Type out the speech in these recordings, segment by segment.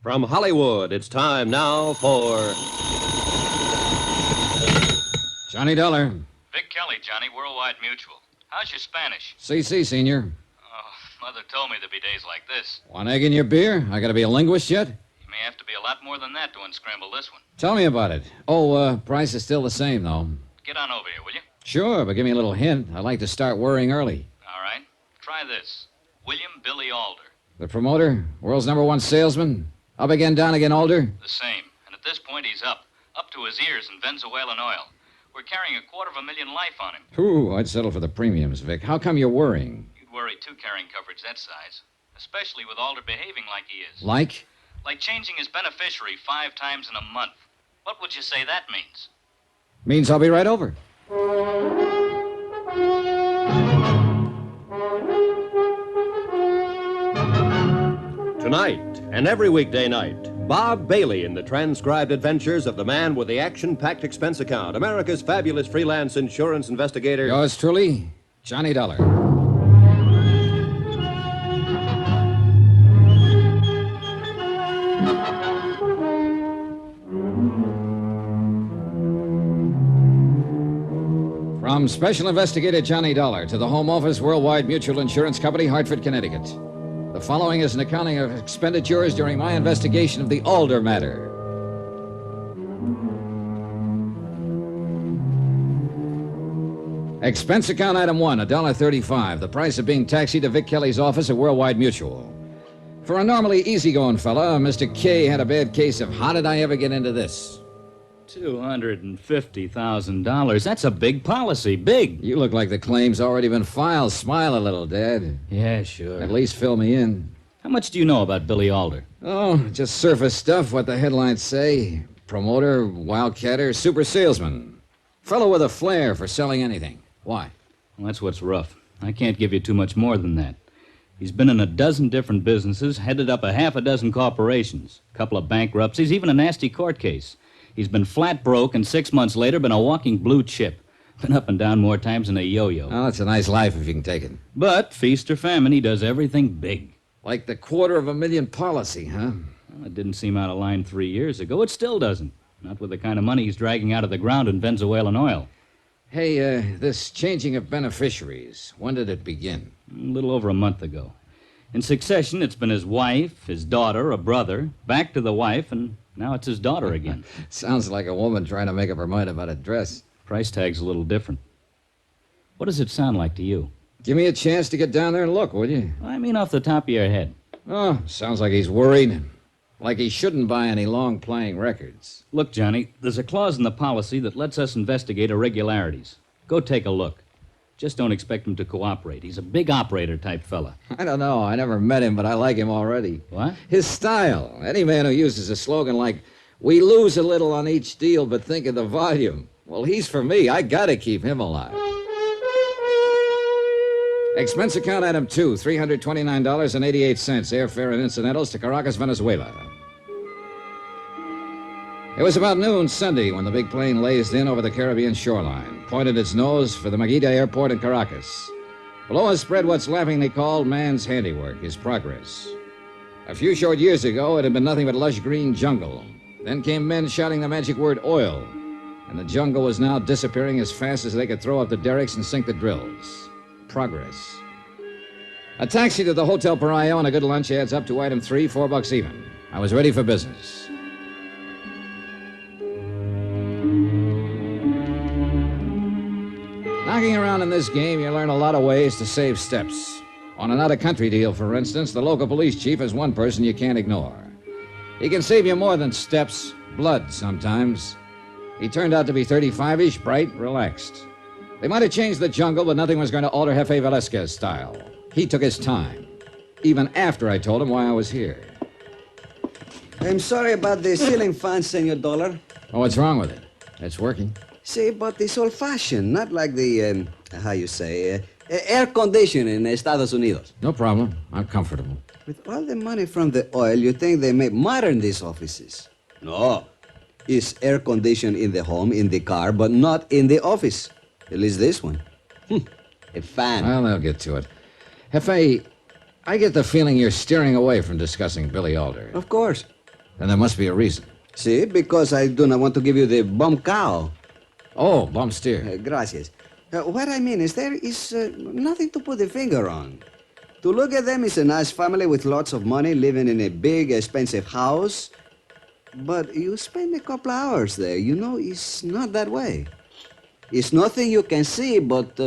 From Hollywood, it's time now for... Johnny Dollar. Vic Kelly, Johnny, Worldwide Mutual. How's your Spanish? CC, Senior. Oh, Mother told me there'd be days like this. One egg in your beer? I gotta be a linguist yet? You may have to be a lot more than that to unscramble this one. Tell me about it. Price is still the same, though. Get on over here, will you? Sure, but give me a little hint. I'd like to start worrying early. All right. Try this. William Billy Alder. The promoter? World's #1 salesman? Up again, down again, Alder? The same. And at this point, he's up. Up to his ears in Venezuelan oil. We're carrying $250,000 life on him. Ooh, I'd settle for the premiums, Vic. How come you're worrying? You'd worry, too, carrying coverage that size. Especially with Alder behaving like he is. Like? Like changing his beneficiary 5 times in a month. What would you say that means? Means I'll be right over. Tonight and every weekday night, Bob Bailey in the transcribed adventures of the man with the action-packed expense account, America's fabulous freelance insurance investigator. Yours truly, Johnny Dollar. From Special Investigator Johnny Dollar to the Home Office, Worldwide Mutual Insurance Company, Hartford, Connecticut. The following is an accounting of expenditures during my investigation of the Alder Matter. Expense account item 1, $1.35. The price of being taxied to Vic Kelly's office at Worldwide Mutual. For a normally easygoing fella, Mr. K had a bad case of how did I ever get into this? $250,000. That's a big policy. Big. You look like the claim's already been filed. Smile a little, Dad. Yeah, sure. At least fill me in. How much do you know about Billy Alder? Oh, just surface stuff, what the headlines say. Promoter, wildcatter, super salesman. Fellow with a flair for selling anything. Why? Well, that's what's rough. I can't give you too much more than that. He's been in a dozen different businesses, headed up a half a dozen corporations, a couple of bankruptcies, even a nasty court case. He's been flat broke, and 6 months later, been a walking blue chip. Been up and down more times than a yo-yo. Oh, that's a nice life if you can take it. But, feast or famine, he does everything big. Like the $250,000 policy, huh? Well, it didn't seem out of line 3 years ago. It still doesn't. Not with the kind of money he's dragging out of the ground in Venezuelan oil. Hey, this changing of beneficiaries, when did it begin? A little over a month ago. In succession, it's been his wife, his daughter, a brother, back to the wife, and now it's his daughter again. Sounds like a woman trying to make up her mind about a dress. Price tag's a little different. What does it sound like to you? Give me a chance to get down there and look, will you? I mean off the top of your head. Oh, sounds like he's worried. Like he shouldn't buy any long-playing records. Look, Johnny, there's a clause in the policy that lets us investigate irregularities. Go take a look. Just don't expect him to cooperate. He's a big operator-type fella. I don't know. I never met him, but I like him already. What? His style. Any man who uses a slogan like, we lose a little on each deal, but think of the volume. Well, he's for me. I gotta keep him alive. Expense account item 2, $329.88. Airfare and incidentals to Caracas, Venezuela. It was about noon Sunday when the big plane lased in over the Caribbean shoreline, pointed its nose for the Maguita Airport in Caracas. Below us spread what's laughingly called man's handiwork, his progress. A few short years ago, it had been nothing but lush green jungle. Then came men shouting the magic word oil, and the jungle was now disappearing as fast as they could throw up the derricks and sink the drills. Progress. A taxi to the Hotel Paraíso and a good lunch adds up to item 3, $4 even. I was ready for business. Knocking around in this game, you learn a lot of ways to save steps. On an out-of-country deal, for instance, the local police chief is one person you can't ignore. He can save you more than steps, blood sometimes. He turned out to be 35-ish, bright, relaxed. They might have changed the jungle, but nothing was going to alter Jefe Velasquez style. He took his time, even after I told him why I was here. I'm sorry about the ceiling fan, Senor Dollar. Oh, what's wrong with it? It's working. See, but it's old-fashioned, not like the, air conditioning in Estados Unidos. No problem. I'm comfortable. With all the money from the oil, you think they make modern these offices. No. It's air conditioned in the home, in the car, but not in the office. At least this one. A fan. Well, they'll get to it. Jefe, I get the feeling you're steering away from discussing Billy Alder. Of course. Then there must be a reason. See, because I do not want to give you the bum cow. Oh, bum steer. Gracias. What I mean is there is nothing to put the finger on. To look at them is a nice family with lots of money living in a big, expensive house. But you spend a couple hours there. You know, it's not that way. It's nothing you can see, but...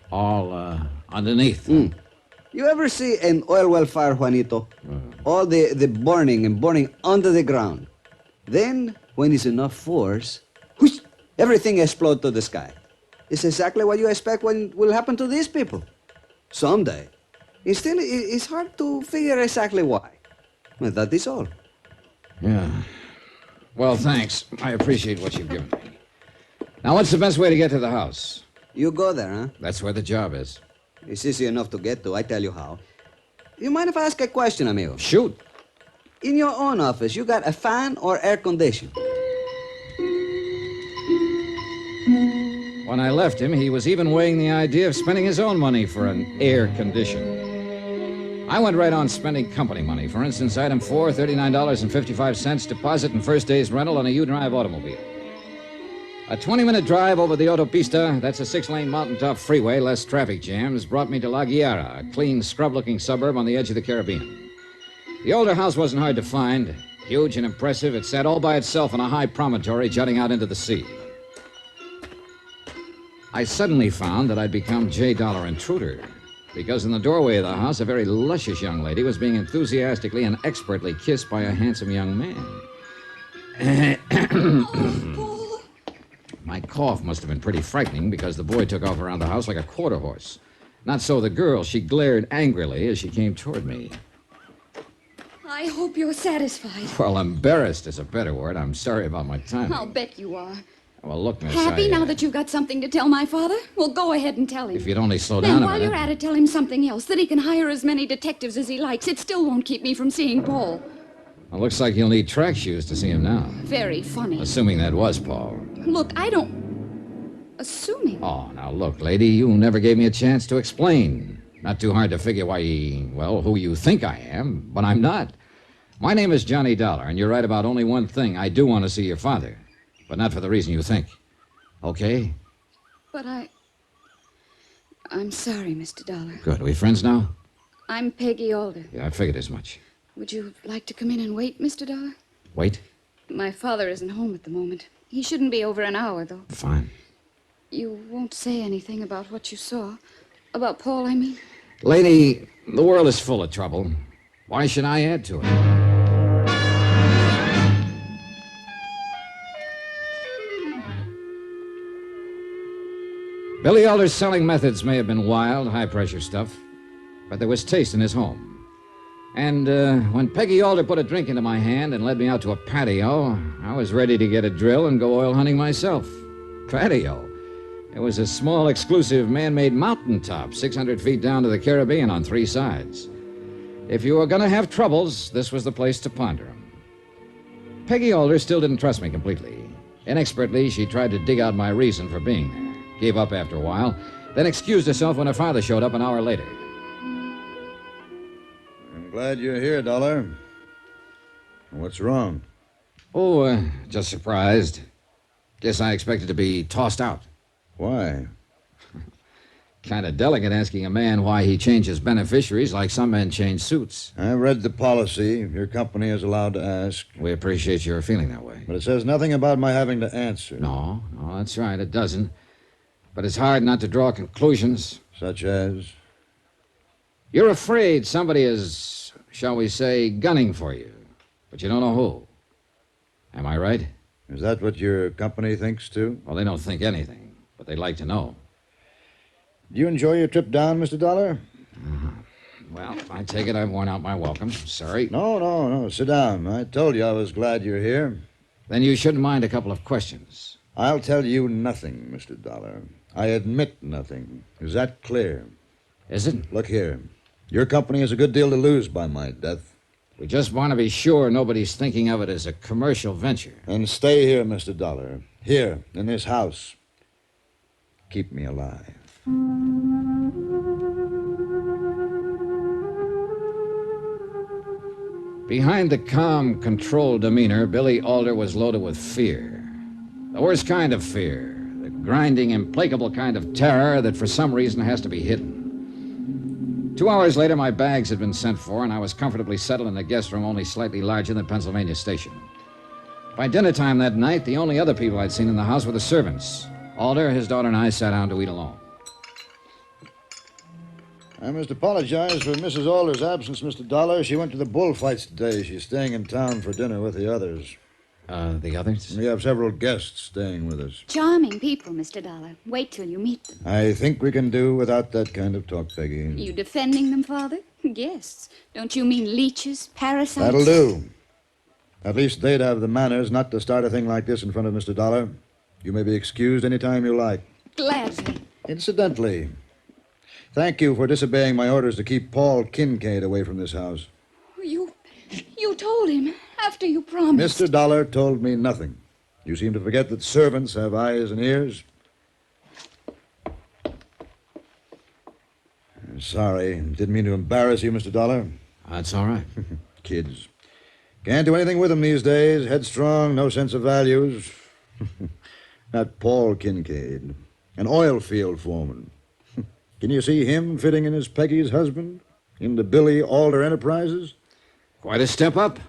All underneath. You ever see an oil well fire, Juanito? All the burning and burning under the ground. Then, when it's enough force, whoosh, everything explodes to the sky. It's exactly what you expect will happen to these people. Someday. And still, it's hard to figure exactly why. But that is all. Yeah. Well, thanks. I appreciate what you've given me. Now, what's the best way to get to the house? You go there, huh? That's where the job is. It's easy enough to get to. I tell you how. You mind if I ask a question, amigo? Shoot. In your own office, you got a fan or air condition? When I left him, he was even weighing the idea of spending his own money for an air condition. I went right on spending company money. For instance, item 4, $39.55 deposit and first day's rental on a U-Drive automobile. A 20-minute drive over the autopista, that's a 6-lane mountaintop freeway, less traffic jams, brought me to La Guiara, a clean, scrub-looking suburb on the edge of the Caribbean. The older house wasn't hard to find. Huge and impressive, it sat all by itself on a high promontory jutting out into the sea. I suddenly found that I'd become J. Dollar Intruder, because in the doorway of the house, a very luscious young lady was being enthusiastically and expertly kissed by a handsome young man. My cough must have been pretty frightening because the boy took off around the house like a quarter horse. Not so the girl. She glared angrily as she came toward me. I hope you're satisfied. Well, embarrassed is a better word. I'm sorry about my timing. I'll bet you are. Well, look, miss, Happy now that you've got something to tell my father? Well, go ahead and tell him. If you'd only slow Then down a while minute. you're at it, tell him something else, that he can hire as many detectives as he likes. It still won't keep me from seeing Paul. Well, looks like you'll need track shoes to see him now. Very funny. Assuming that was Paul. Look, I don't... Assuming. Oh, now look, lady, you never gave me a chance to explain. Not too hard to figure who you think I am, but I'm not. My name is Johnny Dollar, and you're right about only one thing. I do want to see your father, but not for the reason you think. Okay? But I'm sorry, Mr. Dollar. Good. Are we friends now? I'm Peggy Alder. Yeah, I figured as much. Would you like to come in and wait, Mr. Dollar? Wait? My father isn't home at the moment. He shouldn't be over an hour, though. Fine. You won't say anything about what you saw? About Paul, I mean? Lady, the world is full of trouble. Why should I add to it? Billy Alder's selling methods may have been wild, high-pressure stuff, but there was taste in his home. And when Peggy Alder put a drink into my hand and led me out to a patio, I was ready to get a drill and go oil hunting myself. Patio? It was a small, exclusive, man-made mountaintop, 600 feet down to the Caribbean on 3 sides. If you were going to have troubles, this was the place to ponder them. Peggy Alder still didn't trust me completely. Inexpertly, she tried to dig out my reason for being there. Gave up after a while, then excused herself when her father showed up an hour later. I'm glad you're here, Dollar. What's wrong? Oh, just surprised. Guess I expected to be tossed out. Why? Kind of delicate asking a man why he changes beneficiaries like some men change suits. I read the policy. Your company is allowed to ask. We appreciate your feeling that way. But it says nothing about my having to answer. No, that's right, it doesn't. But it's hard not to draw conclusions. Such as? You're afraid somebody is, shall we say, gunning for you. But you don't know who. Am I right? Is that what your company thinks, too? Well, they don't think anything, but they'd like to know. Do you enjoy your trip down, Mr. Dollar? Well, I take it I've worn out my welcome. Sorry. No. Sit down. I told you I was glad you're here. Then you shouldn't mind a couple of questions. I'll tell you nothing, Mr. Dollar. I admit nothing. Is that clear? Is it? Look here. Your company has a good deal to lose by my death. We just want to be sure nobody's thinking of it as a commercial venture. And stay here, Mr. Dollar. Here, in this house. Keep me alive. Behind the calm, controlled demeanor, Billy Alder was loaded with fear. The worst kind of fear. The grinding, implacable kind of terror that for some reason has to be hidden. 2 hours later, my bags had been sent for, and I was comfortably settled in a guest room only slightly larger than Pennsylvania Station. By dinner time that night, the only other people I'd seen in the house were the servants. Alder, his daughter, and I sat down to eat alone. I must apologize for Mrs. Alder's absence, Mr. Dollar. She went to the bullfights today. She's staying in town for dinner with the others. The others? We have several guests staying with us. Charming people, Mr. Dollar. Wait till you meet them. I think we can do without that kind of talk, Peggy. You defending them, Father? Guests. Don't you mean leeches, parasites? That'll do. At least they'd have the manners not to start a thing like this in front of Mr. Dollar. You may be excused any time you like. Gladly. Incidentally, thank you for disobeying my orders to keep Paul Kincaid away from this house. You told him after you promised. Mr. Dollar told me nothing. You seem to forget that servants have eyes and ears. I'm sorry. Didn't mean to embarrass you, Mr. Dollar. That's all right. Kids. Can't do anything with them these days. Headstrong, no sense of values. Not Paul Kincaid, an oil field foreman. Can you see him fitting in as Peggy's husband? Into Billy Alder Enterprises? Quite a step up,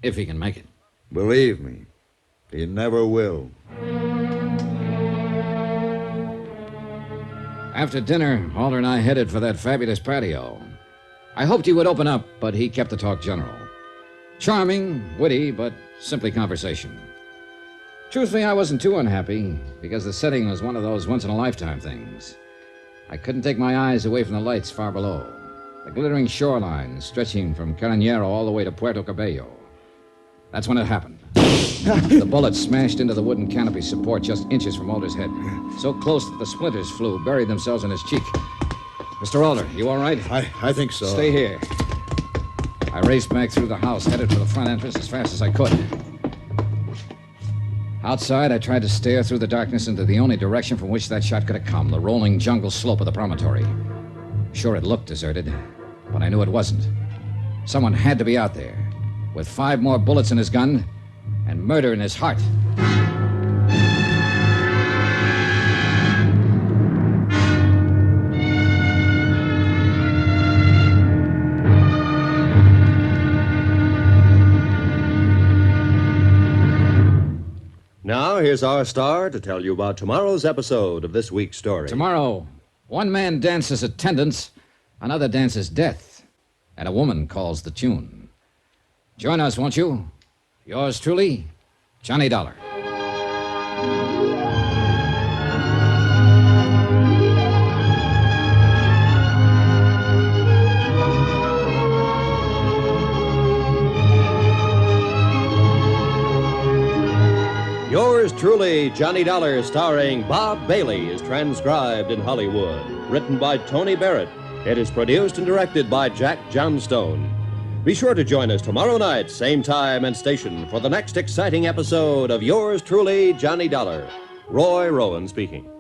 if he can make it. Believe me, he never will. After dinner, Alder and I headed for that fabulous patio. I hoped he would open up, but he kept the talk general. Charming, witty, but simply conversation. Truthfully, I wasn't too unhappy, because the setting was one of those once-in-a-lifetime things. I couldn't take my eyes away from the lights far below. The glittering shoreline stretching from Caranero all the way to Puerto Cabello. That's when it happened. The bullet smashed into the wooden canopy support just inches from Alder's head. So close that the splinters flew, buried themselves in his cheek. Mr. Alder, you all right? I think so. Stay here. I raced back through the house, headed for the front entrance as fast as I could. Outside, I tried to stare through the darkness into the only direction from which that shot could have come, the rolling jungle slope of the promontory. Sure, it looked deserted, but I knew it wasn't. Someone had to be out there, with 5 more bullets in his gun and murder in his heart. Now, here's our star to tell you about tomorrow's episode of this week's story. Tomorrow, one man dances attendance, another dances death, and a woman calls the tune. Join us, won't you? Yours truly, Johnny Dollar. Yours truly, Johnny Dollar, starring Bob Bailey, is transcribed in Hollywood. Written by Tony Barrett. It is produced and directed by Jack Johnstone. Be sure to join us tomorrow night, same time and station, for the next exciting episode of Yours truly, Johnny Dollar. Roy Rowan speaking.